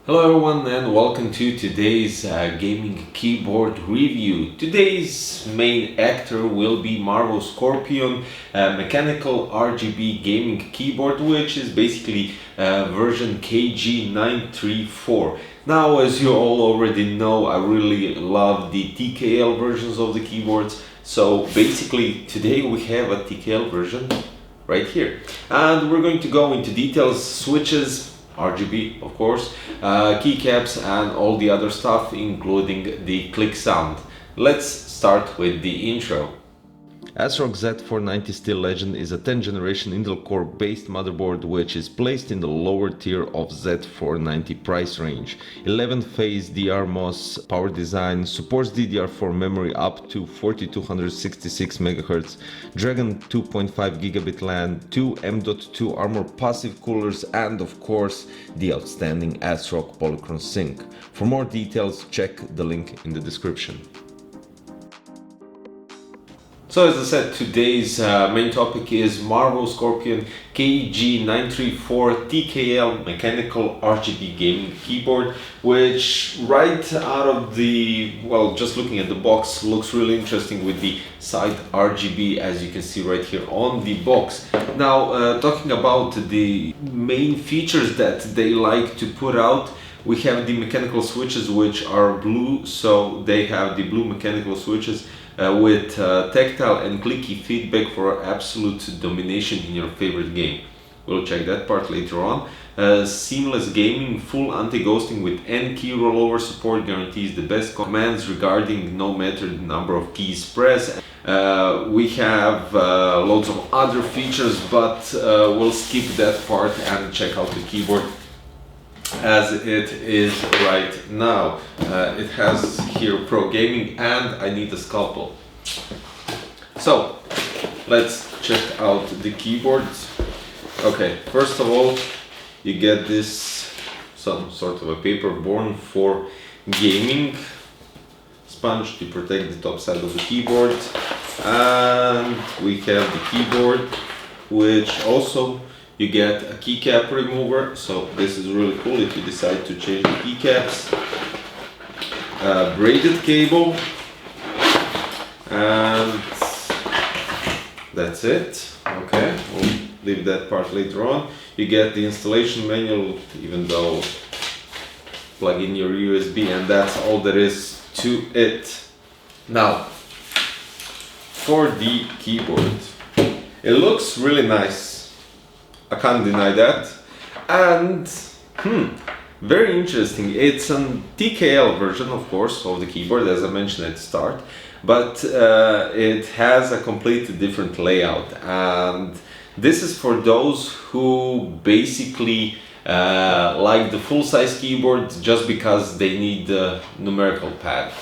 Hello everyone and welcome to today's gaming keyboard review. Today's main actor will be Marvo Scorpion mechanical RGB gaming keyboard, which is basically version KG934. Now, as you all already know, I really love the TKL versions of the keyboards. So basically today we have a TKL version right here. And we're going to go into details, switches, RGB of course, keycaps and all the other stuff, including the click sound. Let's start with the intro. ASRock Z490 Steel Legend is a 10th generation Intel Core based motherboard which is placed in the lower tier of Z490 price range. 11-phase DRMOS power design, supports DDR4 memory up to 4266 MHz, Dragon 2.5 gigabit LAN, 2 M.2 Armor passive coolers, and of course the outstanding ASRock Polychron Sync. For more details, check the link in the description. So as I said, today's main topic is Marvo Scorpion KG934 TKL mechanical RGB gaming keyboard, which right out of the, well, just looking at the box, looks really interesting with the side RGB, as you can see right here on the box. Now, talking about the main features that they like to put out, we have the mechanical switches, which are blue, so they have the blue mechanical switches with tactile and clicky feedback for absolute domination in your favorite game. We'll check that part later on. Seamless gaming, full anti-ghosting with N-key rollover support, guarantees the best commands regarding no matter the number of keys pressed. We have loads of other features, but we'll skip that part and check out the keyboard as it is right now. It has here Pro Gaming and I need a scalpel. So let's check out the keyboards. Okay, first of all, you get this some sort of a paper born for gaming sponge to protect the top side of the keyboard, and we have the keyboard, which also you get a keycap remover, so this is really cool if you decide to change the keycaps. Braided cable, and that's it. Okay, we'll leave that part later on. You get the installation manual, even though plug in your USB, and that's all there is to it. Now, for the keyboard, it looks really nice. I can't deny that, and very interesting. It's a TKL version, of course, of the keyboard, as I mentioned at the start, but it has a completely different layout, and this is for those who basically like the full-size keyboard just because they need the numerical pad.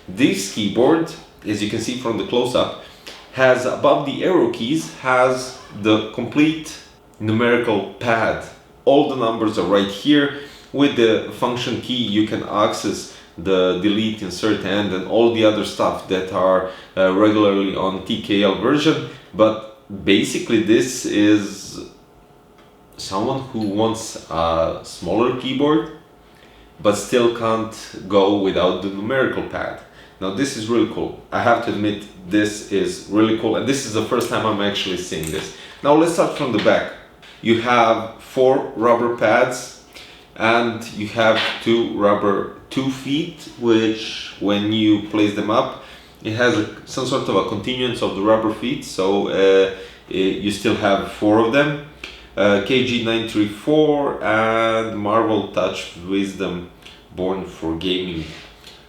This keyboard, as you can see from the close-up, has above the arrow keys has the complete numerical pad. All the numbers are right here. With the function key you can access the delete, insert, and all the other stuff that are regularly on TKL version, but basically this is someone who wants a smaller keyboard but still can't go without the numerical pad. Now this is really cool. I have to admit, this is really cool, and this is the first time I'm actually seeing this. Now let's start from the back. You have 4 rubber pads, and you have 2 rubber 2 feet, which when you place them up, it has some sort of a continuance of the rubber feet, so you still have 4 of them. KG934 and Marvel Touch Wisdom, born for gaming.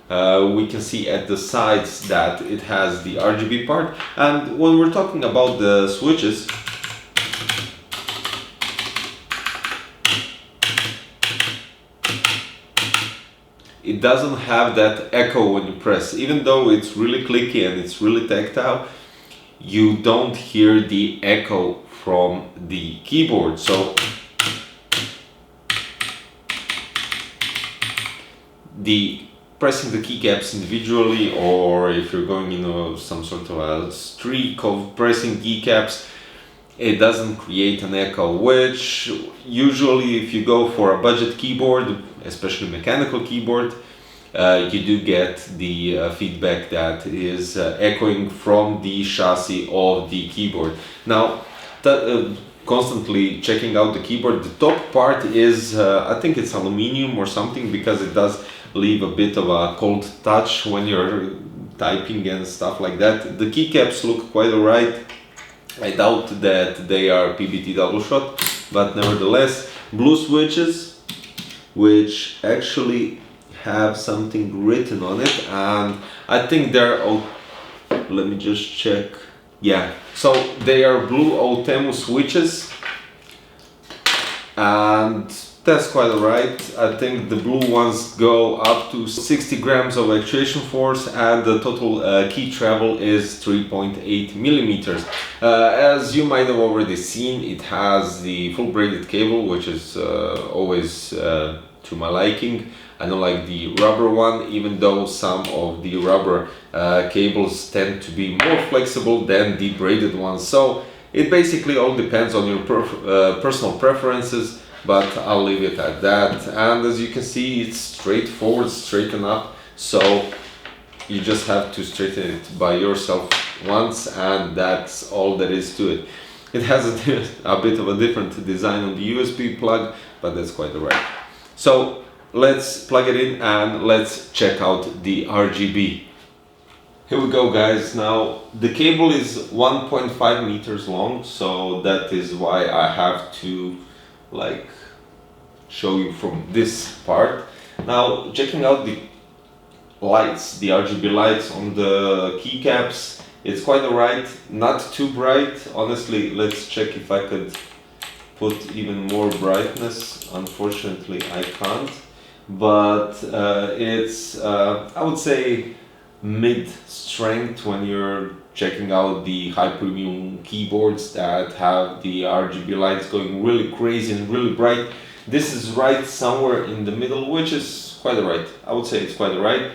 We can see at the sides that it has the RGB part, and when we're talking about the switches, it doesn't have that echo when you press. Even though it's really clicky and it's really tactile, you don't hear the echo from the keyboard. So the pressing the keycaps individually, or if you're going in some sort of a streak of pressing keycaps, it doesn't create an echo, which usually if you go for a budget keyboard, especially mechanical keyboard, you do get the feedback that is echoing from the chassis of the keyboard. Now, constantly checking out the keyboard, the top part is, I think it's aluminium or something, because it does leave a bit of a cold touch when you're typing and stuff like that. The keycaps look quite alright. I doubt that they are PBT double shot, but nevertheless, blue switches, which actually have something written on it, and I think they're, let me just check. Yeah, so they are blue Outemu switches, and that's quite alright. I think the blue ones go up to 60 grams of actuation force, and the total key travel is 3.8 millimeters. As you might have already seen, it has the full braided cable, which is always to my liking. I don't like the rubber one, even though some of the rubber cables tend to be more flexible than the braided ones. So it basically all depends on your personal preferences, but I'll leave it at that. And as you can see, it's straightforward, straighten up, so you just have to straighten it by yourself once, and that's all there is to it. It has a bit of a different design on the USB plug, but that's quite alright. So let's plug it in and let's check out the RGB. Here we go, guys. Now the cable is 1.5 meters long, so that is why I have to like show you from this part. Now checking out the lights, the RGB lights on the keycaps, it's quite alright, not too bright. Honestly, let's check if I could put even more brightness. Unfortunately I can't, but it's I would say mid strength when you're checking out the high premium keyboards that have the RGB lights going really crazy and really bright. This is right somewhere in the middle, which is quite alright. I would say it's quite alright.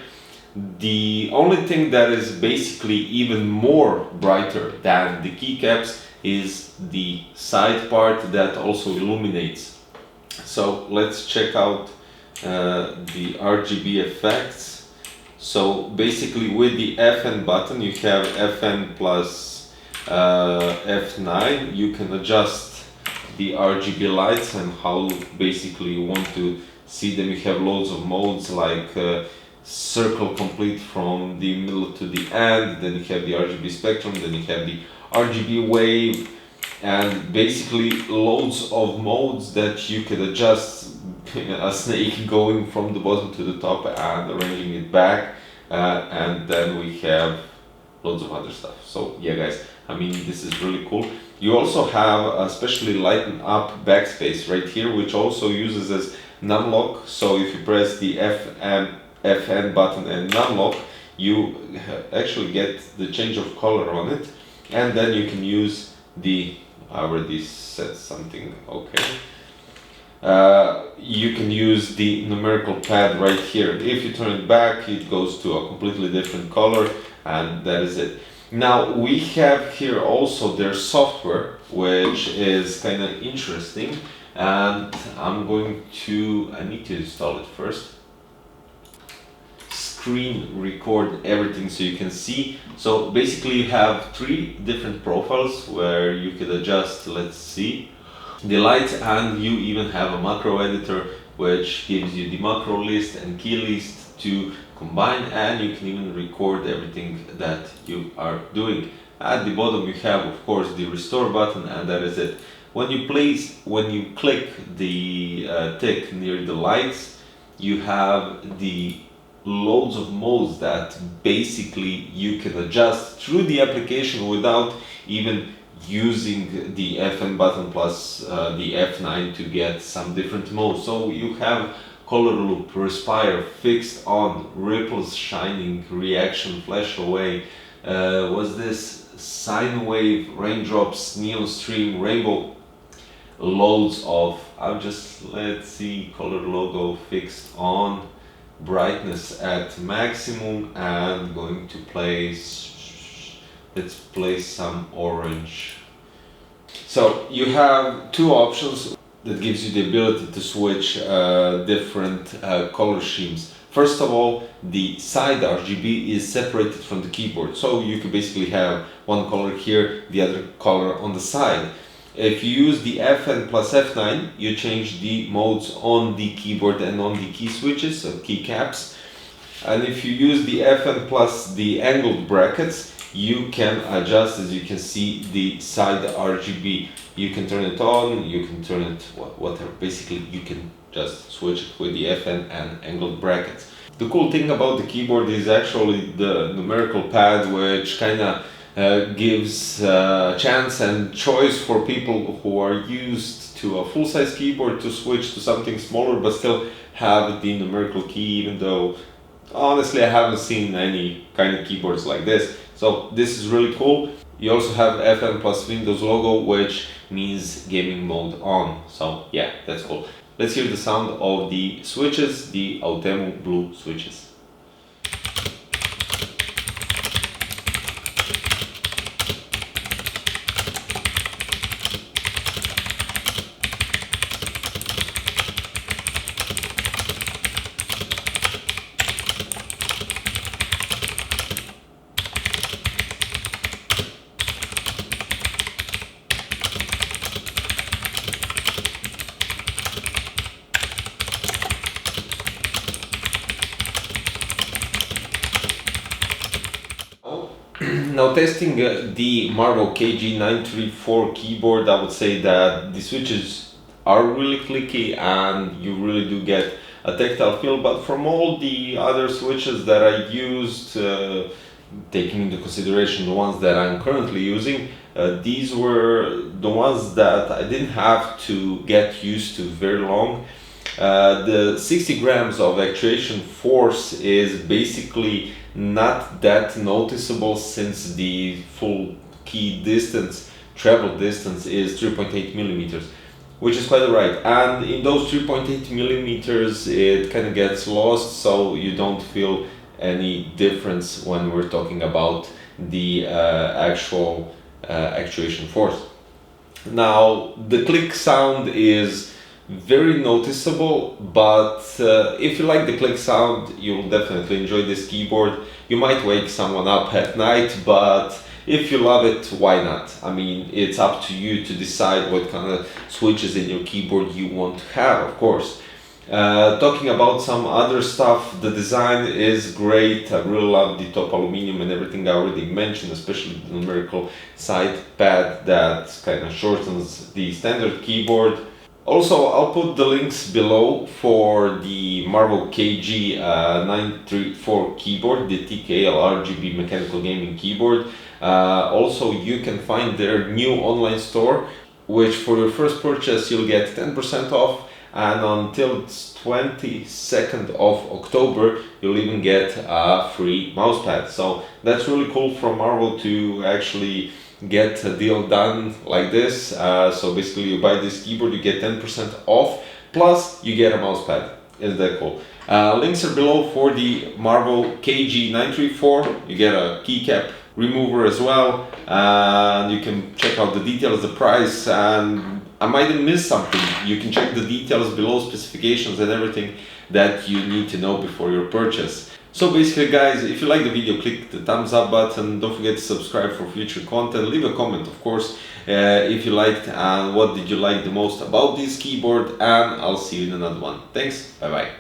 The only thing that is basically even more brighter than the keycaps is the side part that also illuminates. So let's check out the RGB effects. So basically with the FN button you have FN plus F9. You can adjust the RGB lights and how basically you want to see them. You have loads of modes like circle complete from the middle to the end, then you have the RGB spectrum, then you have the RGB wave, and basically loads of modes that you can adjust. A snake going from the bottom to the top and arranging it back, and then we have loads of other stuff. So yeah guys, I mean, this is really cool. You also have a specially lighten up backspace right here, which also uses as numlock. So if you press the FN button and numlock, you actually get the change of color on it, and then you can use the, I already said something, okay. You can use the numerical pad right here. If you turn it back, it goes to a completely different color, and that is it. Now we have here also their software, which is kind of interesting, and I need to install it first. Screen record everything so you can see. So basically you have 3 different profiles where you could adjust, let's see, the lights, and you even have a macro editor which gives you the macro list and key list to combine, and you can even record everything that you are doing. At the bottom you have of course the restore button, and that is it. When you click the tick near the lights, you have the loads of modes that basically you can adjust through the application without even using the FN button plus the F9 to get some different modes. So you have color loop, respire, fixed on, ripples, shining, reaction, flash away, was this sine wave, raindrops, neon stream, rainbow, loads of, let's see, color logo fixed on, brightness at maximum, and going to place, let's place some orange. So you have two options that gives you the ability to switch different color schemes. First of all, the side RGB is separated from the keyboard, so you can basically have one color here, the other color on the side. If you use the Fn plus F9, you change the modes on the keyboard and on the key switches, so key caps. And if you use the Fn plus the angled brackets, you can adjust, as you can see, the side RGB. You can turn it on, you can turn it whatever. Basically, you can just switch it with the Fn and angled brackets. The cool thing about the keyboard is actually the numerical pad, which kind of gives chance and choice for people who are used to a full-size keyboard to switch to something smaller but still have the numerical key, even though honestly I haven't seen any kind of keyboards like this. So this is really cool. You also have Fn plus Windows logo, which means gaming mode on. So yeah, that's cool. Let's hear the sound of the switches, the Outemu Blue switches. Now testing the Marvo KG934 keyboard, I would say that the switches are really clicky and you really do get a tactile feel, but from all the other switches that I used, taking into consideration the ones that I'm currently using, these were the ones that I didn't have to get used to very long. The 60 grams of actuation force is basically not that noticeable, since the full key distance, travel distance, is 3.8 millimeters, which is quite alright. And in those 3.8 millimeters, it kind of gets lost, so you don't feel any difference when we're talking about the actual actuation force. Now, the click sound is very noticeable, but if you like the click sound, you'll definitely enjoy this keyboard. You might wake someone up at night, but if you love it, why not? I mean, it's up to you to decide what kind of switches in your keyboard you want to have, of course. Talking about some other stuff, the design is great. I really love the top aluminum and everything I already mentioned, especially the numerical side pad that kind of shortens the standard keyboard. Also, I'll put the links below for the Marvo KG934 keyboard, the TKL RGB mechanical gaming keyboard. Also, you can find their new online store, which for your first purchase you'll get 10% off, and until 22nd of October you'll even get a free mousepad. So that's really cool from Marvo to actually get a deal done like this. So basically you buy this keyboard, you get 10% off, plus you get a mousepad. Isn't that cool? Links are below for the Marvo KG934. You get a keycap remover as well, and you can check out the details, the price, and I might have missed something. You can check the details below, specifications and everything that you need to know before your purchase. So basically, guys, if you like the video, click the thumbs up button. Don't forget to subscribe for future content. Leave a comment, of course, if you liked, and what did you like the most about this keyboard, and I'll see you in another one. Thanks, bye bye.